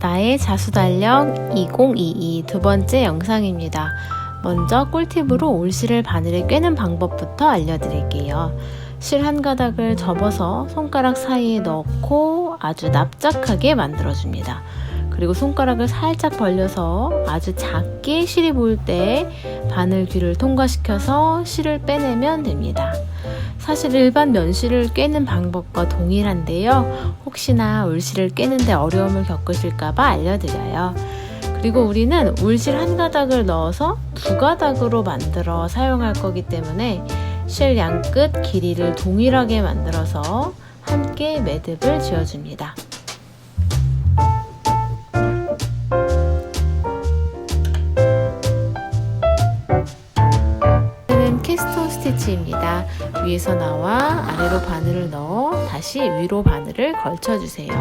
나의 자수달력 2022 두 번째 영상입니다. 먼저 꿀팁으로 올실을 바늘에 꿰는 방법부터 알려드릴게요. 실 한 가닥을 접어서 손가락 사이에 넣고 아주 납작하게 만들어줍니다. 그리고 손가락을 살짝 벌려서 아주 작게 실이 보일 때 바늘 귀를 통과시켜서 실을 빼내면 됩니다. 사실 일반 면실을 꿰는 방법과 동일한데요. 혹시나 울실을 꿰는데 어려움을 겪으실까봐 알려드려요. 그리고 우리는 울실 한 가닥을 넣어서 두 가닥으로 만들어 사용할 거기 때문에 실 양끝 길이를 동일하게 만들어서 함께 매듭을 지어줍니다. 캐스톤 스티치입니다. 위에서 나와 아래로 바늘을 넣어 다시 위로 바늘을 걸쳐주세요.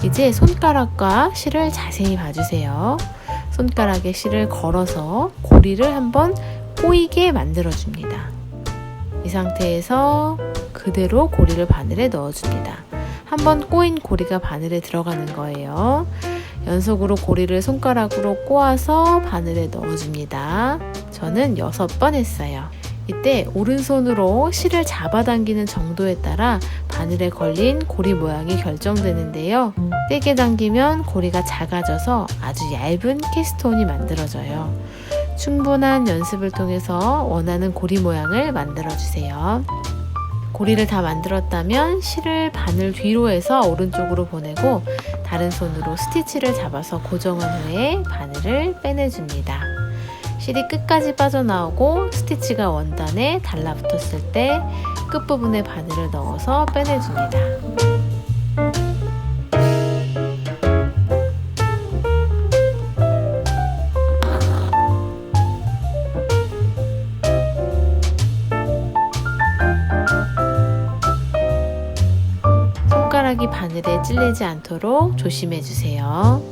이제 손가락과 실을 자세히 봐주세요. 손가락에 실을 걸어서 고리를 한번 꼬이게 만들어줍니다. 이 상태에서 그대로 고리를 바늘에 넣어줍니다. 한번 꼬인 고리가 바늘에 들어가는 거예요. 연속으로 고리를 손가락으로 꼬아서 바늘에 넣어줍니다. 저는 6번 했어요. 이때 오른손으로 실을 잡아당기는 정도에 따라 바늘에 걸린 고리 모양이 결정되는데요. 세게 당기면 고리가 작아져서 아주 얇은 캐스톤이 만들어져요. 충분한 연습을 통해서 원하는 고리 모양을 만들어주세요. 고리를 다 만들었다면 실을 바늘 뒤로 해서 오른쪽으로 보내고 다른 손으로 스티치를 잡아서 고정한 후에 바늘을 빼내줍니다. 실이 끝까지 빠져나오고 스티치가 원단에 달라붙었을 때 끝부분에 바늘을 넣어서 빼내줍니다. 손가락이 바늘에 찔리지 않도록 조심해 주세요.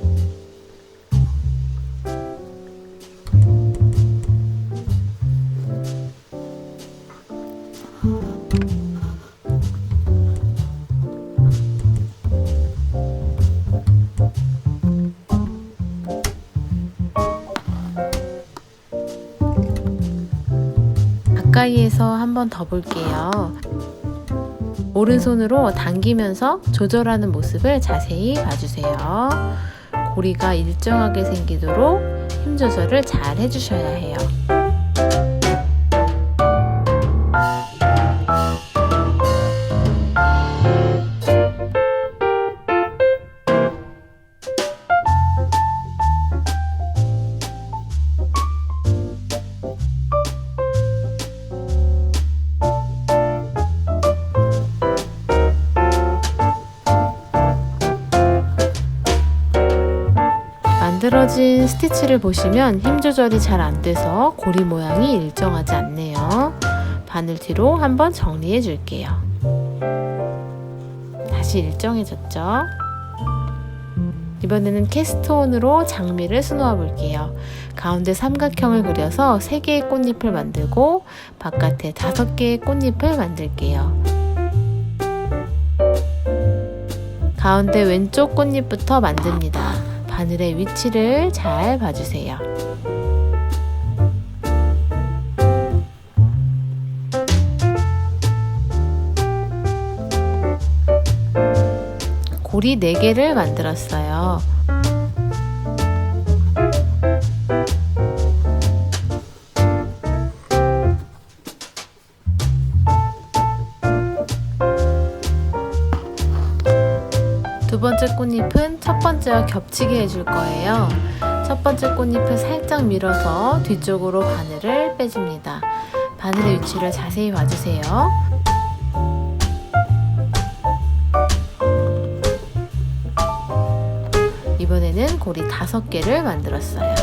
가까이에서 한번 더 볼게요. 오른손으로 당기면서 조절하는 모습을 자세히 봐주세요. 고리가 일정하게 생기도록 힘 조절을 잘 해주셔야 해요. 만들어진 스티치를 보시면 힘 조절이 잘 안 돼서 고리 모양이 일정하지 않네요. 바늘 뒤로 한번 정리해 줄게요. 다시 일정해졌죠? 이번에는 캐스톤으로 장미를 수놓아 볼게요. 가운데 삼각형을 그려서 3개의 꽃잎을 만들고 바깥에 5개의 꽃잎을 만들게요. 가운데 왼쪽 꽃잎부터 만듭니다. 바늘의 위치를 잘 봐주세요. 고리 4개를 만들었어요. 두 번째 꽃잎은 첫 번째와 겹치게 해줄 거예요. 첫 번째 꽃잎을 살짝 밀어서 뒤쪽으로 바늘을 빼줍니다. 바늘의 위치를 자세히 봐주세요. 이번에는 고리 5개를 만들었어요.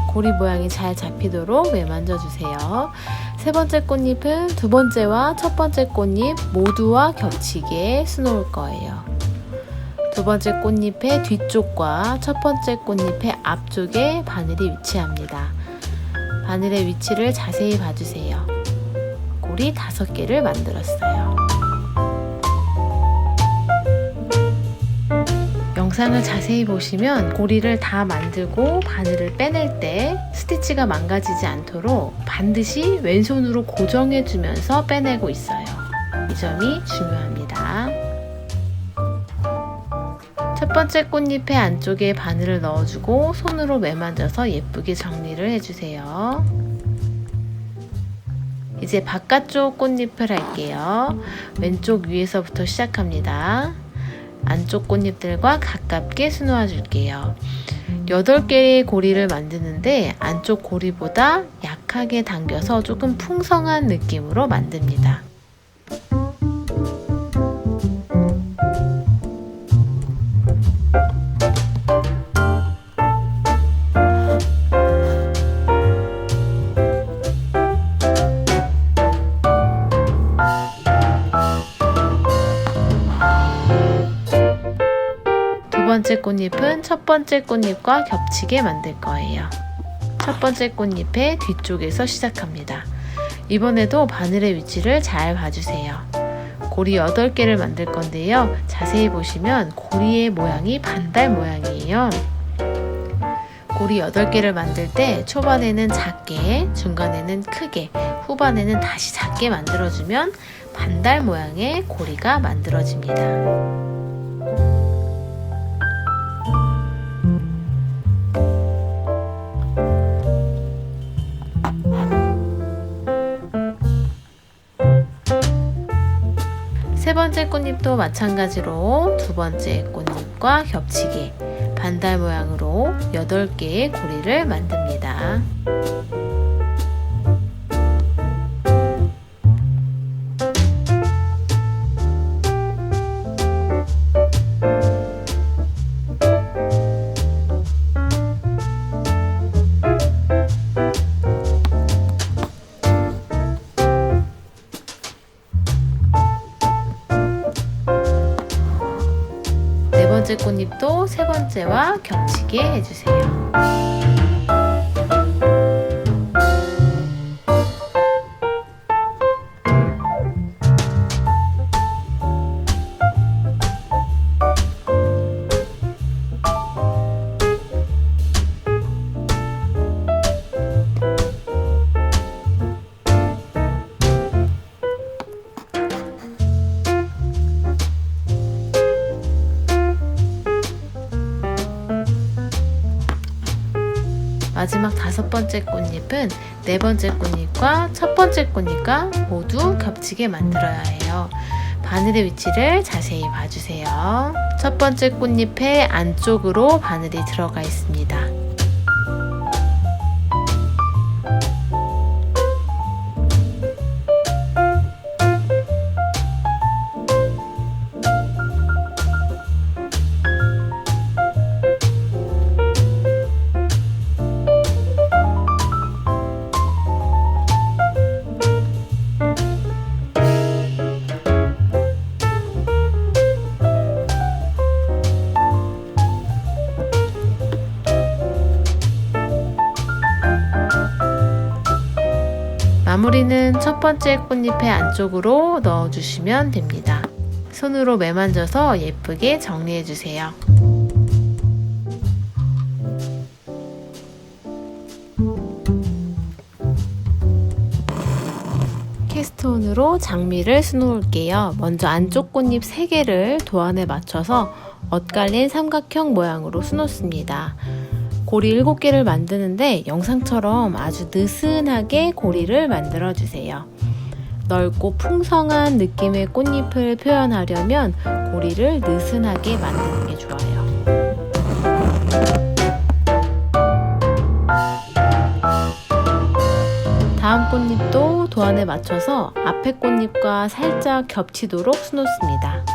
고리 모양이 잘 잡히도록 매만져 주세요. 세 번째 꽃잎은 두 번째와 첫 번째 꽃잎 모두와 겹치게 수놓을 거예요. 두 번째 꽃잎의 뒤쪽과 첫 번째 꽃잎의 앞쪽에 바늘이 위치합니다. 바늘의 위치를 자세히 봐주세요. 고리 5개를 만들었어요. 영상을 자세히 보시면 고리를 다 만들고 바늘을 빼낼 때 스티치가 망가지지 않도록 반드시 왼손으로 고정해 주면서 빼내고 있어요. 이 점이 중요합니다. 첫 번째 꽃잎의 안쪽에 바늘을 넣어주고 손으로 매만져서 예쁘게 정리를 해주세요. 이제 바깥쪽 꽃잎을 할게요. 왼쪽 위에서부터 시작합니다. 안쪽 꽃잎들과 가깝게 수놓아 줄게요. 8개의 고리를 만드는데 안쪽 고리보다 약하게 당겨서 조금 풍성한 느낌으로 만듭니다. 두 번째 꽃잎은 첫 번째 꽃잎과 겹치게 만들 거예요. 첫 번째 꽃잎의 뒤쪽에서 시작합니다. 이번에도 바늘의 위치를 잘 봐주세요. 고리 8개를 만들 건데요. 자세히 보시면 고리의 모양이 반달 모양이에요. 고리 8개를 만들 때 초반에는 작게, 중간에는 크게, 후반에는 다시 작게 만들어주면 반달 모양의 고리가 만들어집니다. 세 번째 꽃잎도 마찬가지로 두 번째 꽃잎과 겹치게 반달 모양으로 8개의 고리를 만듭니다. 네 번째 꽃잎도 세 번째와 겹치게 해주세요. 마지막 5번째 꽃잎은 네 번째 꽃잎과 첫 번째 꽃잎과 모두 겹치게 만들어야 해요. 바늘의 위치를 자세히 봐주세요. 첫 번째 꽃잎의 안쪽으로 바늘이 들어가 있습니다. 마무리는 첫 번째 꽃잎의 안쪽으로 넣어주시면 됩니다. 손으로 매만져서 예쁘게 정리해주세요. 캐스톤으로 장미를 수놓을게요. 먼저 안쪽 꽃잎 3개를 도안에 맞춰서 엇갈린 삼각형 모양으로 수놓습니다. 고리 7개를 만드는데 영상처럼 아주 느슨하게 고리를 만들어 주세요. 넓고 풍성한 느낌의 꽃잎을 표현하려면 고리를 느슨하게 만드는 게 좋아요. 다음 꽃잎도 도안에 맞춰서 앞에 꽃잎과 살짝 겹치도록 수놓습니다.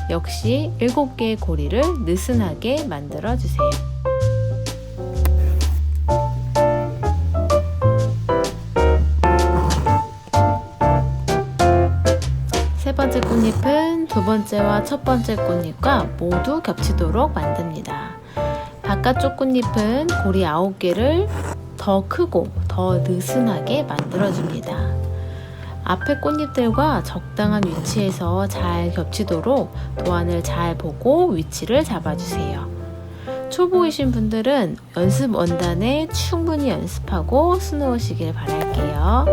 역시 7개의 고리를 느슨하게 만들어 주세요. 번째 꽃잎은 두 번째와 첫 번째 꽃잎과 모두 겹치도록 만듭니다. 바깥쪽 꽃잎은 고리 9개를 더 크고 더 느슨하게 만들어줍니다. 앞에 꽃잎들과 적당한 위치에서 잘 겹치도록 도안을 잘 보고 위치를 잡아주세요. 초보이신 분들은 연습 원단에 충분히 연습하고 수놓으시길 바랄게요.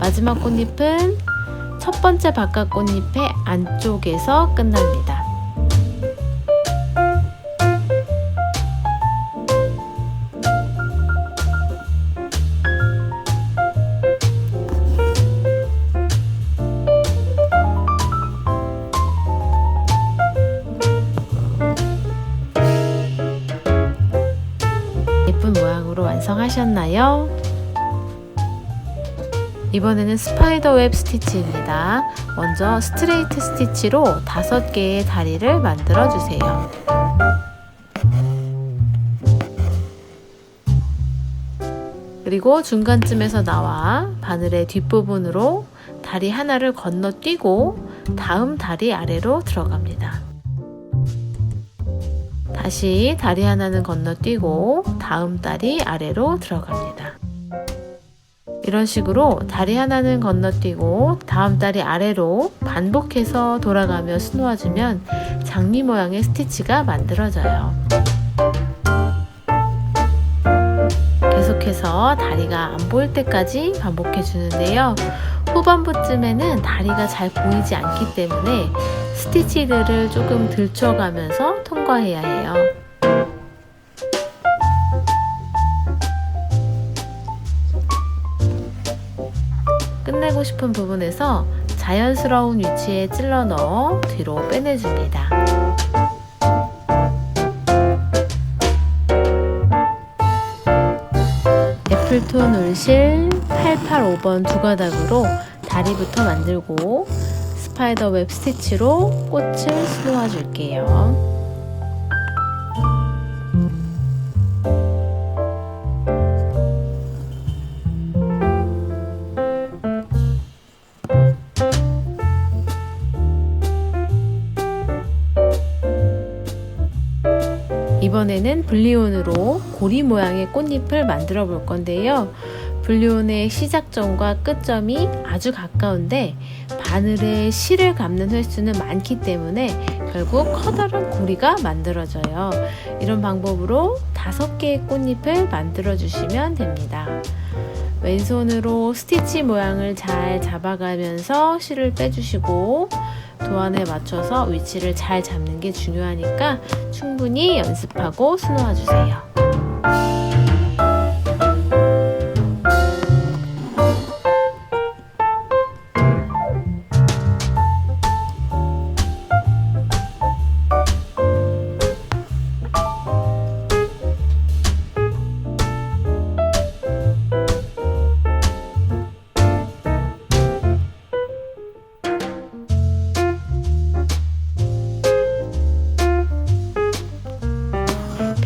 마지막 꽃잎은 첫 번째 바깥 꽃잎의 안쪽에서 끝납니다. 예쁜 모양으로 완성하셨나요? 이번에는 스파이더 웹 스티치입니다. 먼저 스트레이트 스티치로 5개의 다리를 만들어 주세요. 그리고 중간쯤에서 나와 바늘의 뒷부분으로 다리 하나를 건너뛰고 다음 다리 아래로 들어갑니다. 다시 다리 하나는 건너뛰고 다음 다리 아래로 들어갑니다. 이런 식으로 다리 하나는 건너뛰고 다음 다리 아래로 반복해서 돌아가며 수놓아주면 장미 모양의 스티치가 만들어져요. 계속해서 다리가 안 보일 때까지 반복해 주는데요. 후반부쯤에는 다리가 잘 보이지 않기 때문에 스티치들을 조금 들춰가면서 통과해야 해요. 끝내고 싶은 부분에서 자연스러운 위치에 찔러 넣어 뒤로 빼내줍니다. 애플톤 울실 885번 두 가닥으로 다리부터 만들고 스파이더 웹 스티치로 꽃을 수놓아 줄게요. 이번에는 블리온으로 고리 모양의 꽃잎을 만들어 볼 건데요. 블리온의 시작점과 끝점이 아주 가까운데 바늘에 실을 감는 횟수는 많기 때문에 결국 커다란 고리가 만들어져요. 이런 방법으로 5개의 꽃잎을 만들어 주시면 됩니다. 왼손으로 스티치 모양을 잘 잡아가면서 실을 빼주시고 도안에 맞춰서 위치를 잘 잡는 게 중요하니까 충분히 연습하고 수놓아 주세요.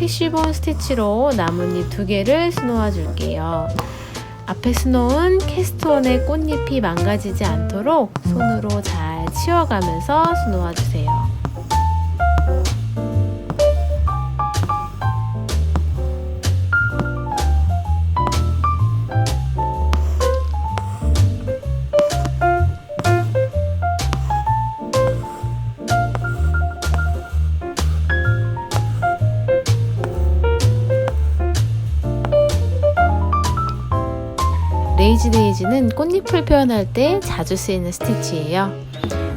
피쉬본 스티치로 나뭇잎 2개를 수놓아 줄게요. 앞에 수놓은 캐스톤의 꽃잎이 망가지지 않도록 손으로 잘 치워가면서 수놓아 주세요. 레이지 데이지는 꽃잎을 표현할 때 자주 쓰이는 스티치예요.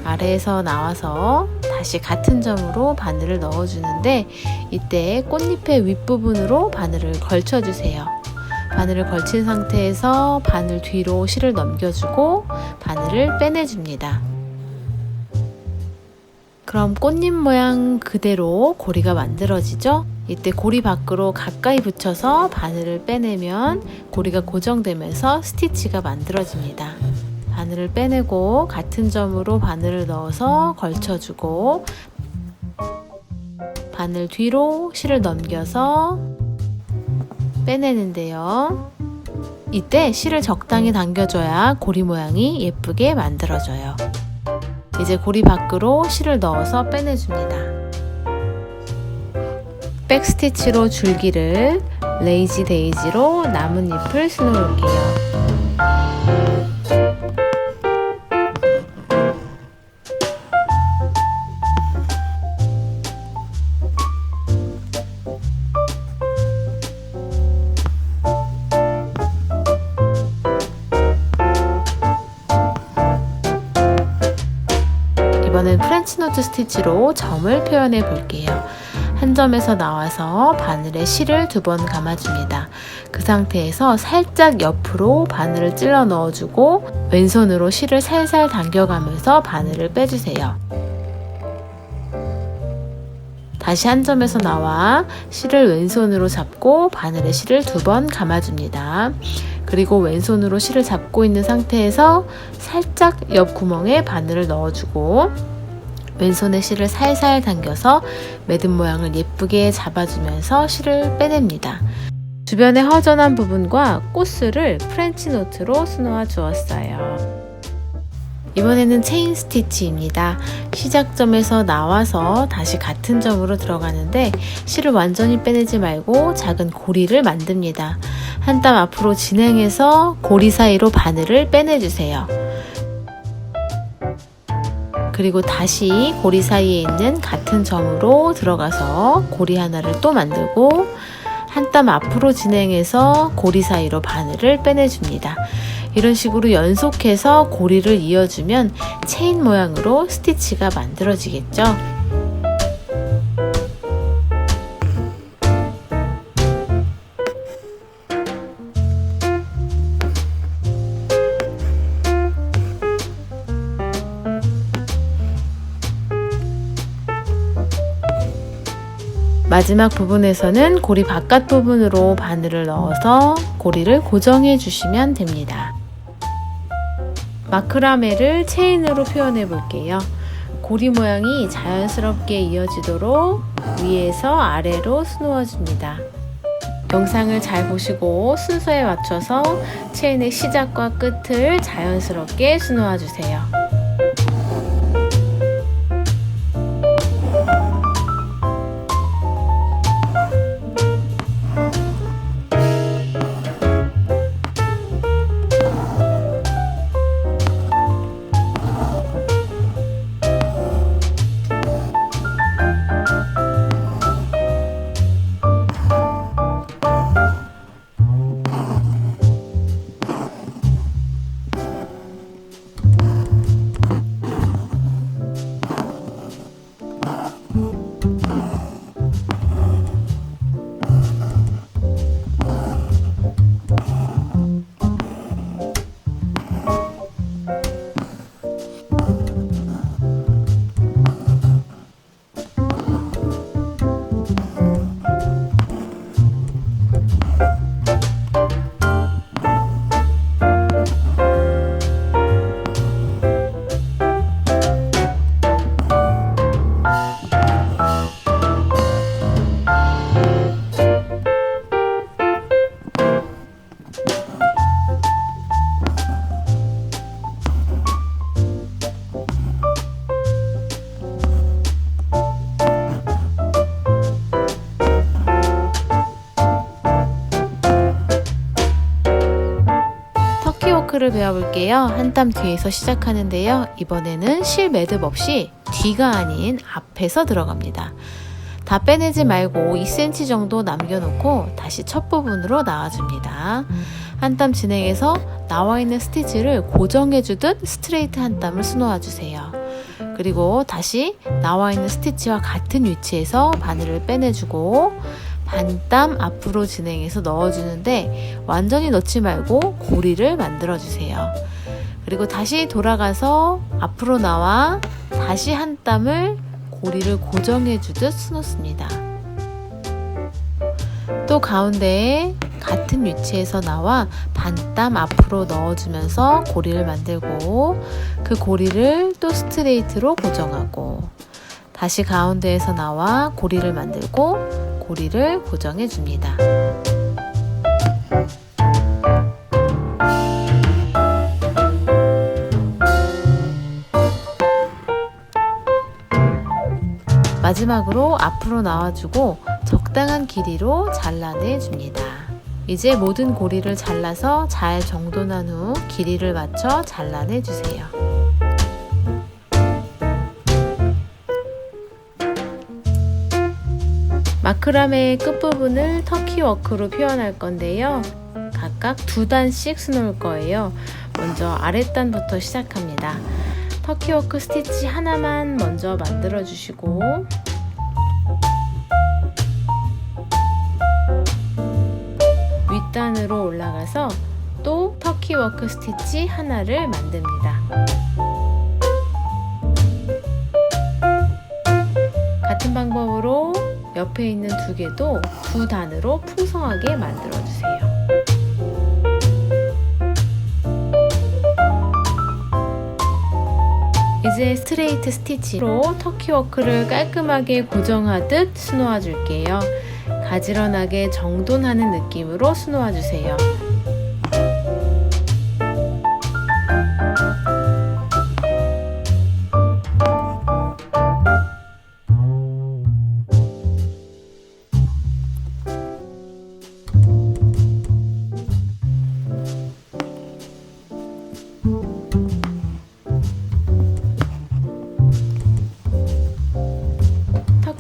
아래에서 나와서 다시 같은 점으로 바늘을 넣어주는데 이때 꽃잎의 윗부분으로 바늘을 걸쳐주세요. 바늘을 걸친 상태에서 바늘 뒤로 실을 넘겨주고 바늘을 빼내줍니다. 그럼 꽃잎 모양 그대로 고리가 만들어지죠? 이때 고리 밖으로 가까이 붙여서 바늘을 빼내면 고리가 고정되면서 스티치가 만들어집니다. 바늘을 빼내고 같은 점으로 바늘을 넣어서 걸쳐주고 바늘 뒤로 실을 넘겨서 빼내는데요. 이때 실을 적당히 당겨줘야 고리 모양이 예쁘게 만들어져요. 이제 고리 밖으로 실을 넣어서 빼내줍니다. 백스티치로 줄기를 레이지 데이지로 나뭇잎을 수놓을게요. 이번엔 프렌치 노트 스티치로 점을 표현해 볼게요. 한 점에서 나와서 바늘에 실을 2번 감아줍니다. 그 상태에서 살짝 옆으로 바늘을 찔러 넣어주고 왼손으로 실을 살살 당겨가면서 바늘을 빼주세요. 다시 한 점에서 나와 실을 왼손으로 잡고 바늘에 실을 2번 감아줍니다. 그리고 왼손으로 실을 잡고 있는 상태에서 살짝 옆 구멍에 바늘을 넣어주고 왼손에 실을 살살 당겨서 매듭 모양을 예쁘게 잡아주면서 실을 빼냅니다. 주변의 허전한 부분과 꽃술을 프렌치 노트로 수놓아 주었어요. 이번에는 체인 스티치입니다. 시작점에서 나와서 다시 같은 점으로 들어가는데 실을 완전히 빼내지 말고 작은 고리를 만듭니다. 한 땀 앞으로 진행해서 고리 사이로 바늘을 빼내주세요. 그리고 다시 고리 사이에 있는 같은 점으로 들어가서 고리 하나를 또 만들고 한 땀 앞으로 진행해서 고리 사이로 바늘을 빼내줍니다. 이런 식으로 연속해서 고리를 이어주면 체인 모양으로 스티치가 만들어지겠죠? 마지막 부분에서는 고리 바깥 부분으로 바늘을 넣어서 고리를 고정해 주시면 됩니다. 마크라메를 체인으로 표현해 볼게요. 고리 모양이 자연스럽게 이어지도록 위에서 아래로 수놓아 줍니다. 영상을 잘 보시고 순서에 맞춰서 체인의 시작과 끝을 자연스럽게 수놓아 주세요. 터키워크를 배워볼게요. 한 땀 뒤에서 시작하는데요. 이번에는 실 매듭 없이 뒤가 아닌 앞에서 들어갑니다. 다 빼내지 말고 2cm 정도 남겨놓고 다시 첫 부분으로 나와줍니다. 한 땀 진행해서 나와 있는 스티치를 고정해주듯 스트레이트 한 땀을 수놓아주세요. 그리고 다시 나와 있는 스티치와 같은 위치에서 바늘을 빼내주고 반 땀 앞으로 진행해서 넣어주는데 완전히 넣지 말고 고리를 만들어주세요. 그리고 다시 돌아가서 앞으로 나와 다시 한 땀을 고리를 고정해주듯 수놓습니다. 또 가운데에 같은 위치에서 나와 반 땀 앞으로 넣어주면서 고리를 만들고 그 고리를 또 스트레이트로 고정하고 다시 가운데에서 나와 고리를 만들고 고리를 고정해 줍니다. 마지막으로 앞으로 나와주고 적당한 길이로 잘라내 줍니다. 이제 모든 고리를 잘라서 잘 정돈한 후 길이를 맞춰 잘라내 주세요. 마크라메의 끝부분을 터키워크로 표현할 건데요. 각각 2단씩 수놓을 거예요. 먼저 아랫단부터 시작합니다. 터키워크 스티치 하나만 먼저 만들어 주시고 윗단으로 올라가서 또 터키워크 스티치 하나를 만듭니다. 같은 방법으로 옆에 있는 2개도 2단으로 풍성하게 만들어 주세요. 이제 스트레이트 스티치로 터키워크를 깔끔하게 고정하듯 수놓아 줄게요. 가지런하게 정돈하는 느낌으로 수놓아 주세요.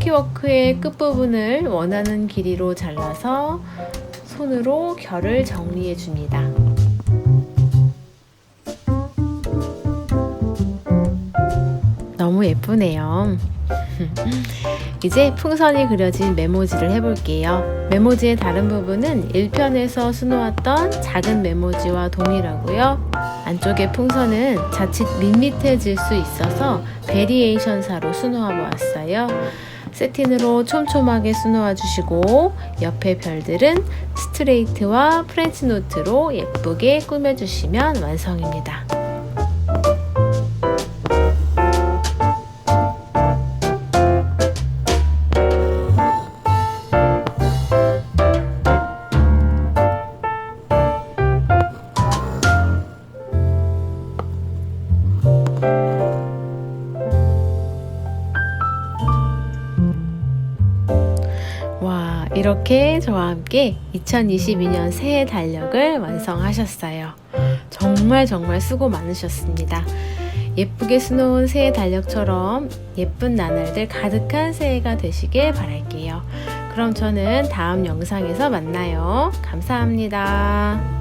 터키워크의 끝부분을 원하는 길이로 잘라서 손으로 결을 정리해 줍니다. 너무 예쁘네요. 이제 풍선이 그려진 메모지를 해볼게요. 메모지의 다른 부분은 1편에서 수놓았던 작은 메모지와 동일하고요. 안쪽의 풍선은 자칫 밋밋해질 수 있어서 베리에이션사로 수놓아 보았어요. 세틴으로 촘촘하게 수놓아 주시고 옆에 별들은 스트레이트와 프렌치 노트로 예쁘게 꾸며주시면 완성입니다. 이렇게 저와 함께 2022년 새해 달력을 완성하셨어요. 정말 수고 많으셨습니다. 예쁘게 수놓은 새해 달력처럼 예쁜 나날들 가득한 새해가 되시길 바랄게요. 그럼 저는 다음 영상에서 만나요. 감사합니다.